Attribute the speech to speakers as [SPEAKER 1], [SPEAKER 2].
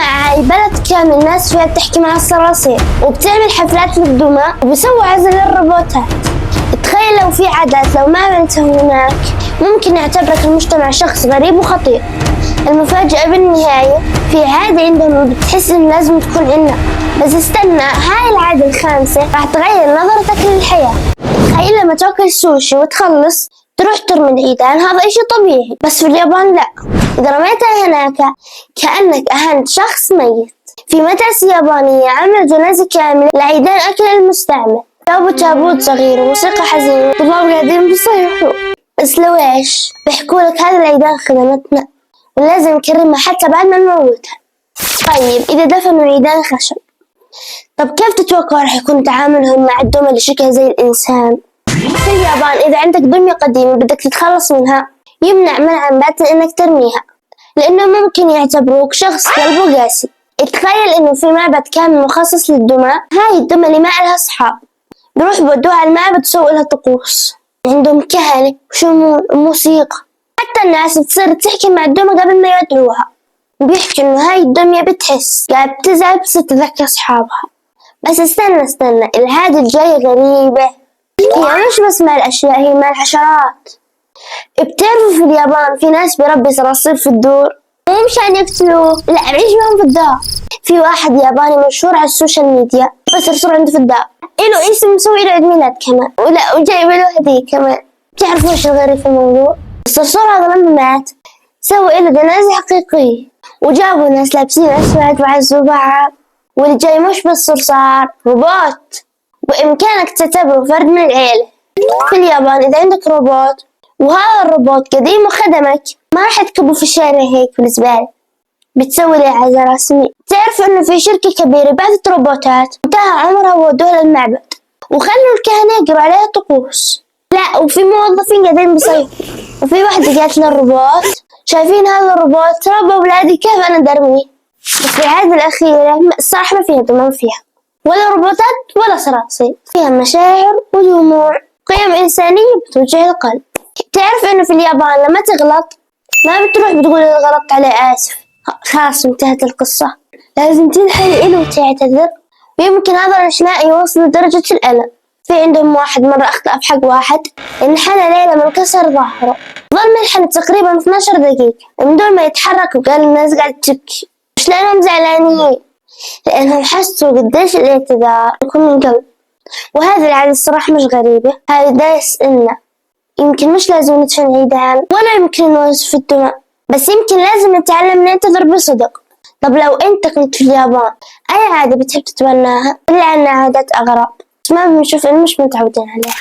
[SPEAKER 1] مع البلد كامل الناس فيها بتحكي مع الصراصير وبتعمل حفلات للدمى وبسوي عزل للروبوتات. تخيل لو في عادات لو ما عملتها هناك ممكن يعتبرك المجتمع شخص غريب وخطير. المفاجأة بالنهاية في عادة عندهم بتحس إن لازم تكون عنا، بس استنى، هاي العادة الخامسة راح تغير نظرتك للحياة. تخيل لما تاكل سوشي وتخلص تروح ترمي العيدان، هذا إشي طبيعي، بس في اليابان لا، إذا رميتها هناك كأنك أهنت شخص ميت. في مدرسة يابانية عملوا جنازة كاملة لعيدان أكل المستعمل، جابوا تابوت صغير وموسيقى حزينة، طلاب قاعدين بيصيحوا، بس لو إيش بيحكولك هذه العيدان خدمتنا ولازم نكرمها حتى بعد ما نموتها. طيب إذا دفنوا عيدان خشب، طب كيف تتوقع راح يكون تعاملهم مع الدمى اللي شكلها زي الإنسان؟ في اليابان إذا عندك دمية قديمة بدك تتخلص منها يمنع منعا باتا إنك ترميها، لأنه ممكن يعتبروك شخص قلبه قاسي. تخيل إنه في معبد كامل مخصص للدمى، هاي الدمى اللي ما لها أصحاب بروح بودوها على المعبد تسوي لها طقوس، عندهم كهنة وشموع وموسيقى، حتى الناس بتصير تحكي مع الدمى قبل ما يدعوها، بيحكي إنه هاي الدمية بتحس قاعد بتزعل بس تتذكر أصحابها. بس استنى العادة الجاية غريبة، هي مش بس مع الأشياء، هي مع الحشرات. بتعرفوا في اليابان في ناس بيربي صراصير في الدور مو مشان يقتلوه، لا بيعيشون في الدار. في واحد ياباني مشهور على السوشيال ميديا بس صار عنده في الدار إله اسم مسوي له عيد ميلاد كمان، ولا وجايب له هدية كمان. بتعرفوا ايش الغريب في الموضوع؟ الصرصور هذا لما مات سووا له جنازة حقيقية وجابوا ناس لابسين أسود وعزوا بعض، واللي جاي مش بس صرصار، روبوت، بإمكانك تعتبره فرد من العيلة. في اليابان إذا عندك روبوت وهذا الروبوت قديم وخدمك ما راح تكبه في الشارع هيك في الزبالة، بتسوي له عزا رسمي. تعرف إنه في شركة كبيرة بعثت روبوتات انتهى عمرها وودوها للمعبد وخلوا الكهنة يقروا عليها طقوس، لا وفي موظفين قاعدين بيصيحوا. وفي واحدة قالت للروبوت شايفين هذا الروبوت ربى أولادي كيف أنا درميه. بس العادة الأخيرة الصراحة ما فيها دموع فيها ولا روبوتات ولا صراصير، فيها مشاعر ودموع، قيم إنسانية بتوجع القلب. تعرف إنه في اليابان لما تغلط ما بتروح بتقول أنا غلطت عليه آسف، خلاص انتهت القصة، لازم تنحني إله وتعتذر. ويمكن هذا الانحناء يوصل لدرجة الألم. في عندهم واحد مرة أخطأ في حق واحد، انحنى ليلة من كسر ظهره، ظل منحنى تقريبا 12 دقيقة من دون ما يتحرك، وقال الناس قاعدة تبكي مش لأنهم زعلانين، لأنهم حسوا قديش الاعتذار يكون من قلب. وهذه العادة الصراحة مش غريبة، هذا دايس إلنا يمكن مش لازم ندفن عيدان ولا يمكن نوصف الدماء، بس يمكن لازم نتعلم نعتذر بصدق. طب لو أنت كنت في اليابان أي عادة بتحب تتبناها؟ اللي عنا عادات أغرب بس ما بنشوف إن مش متعودين عليها.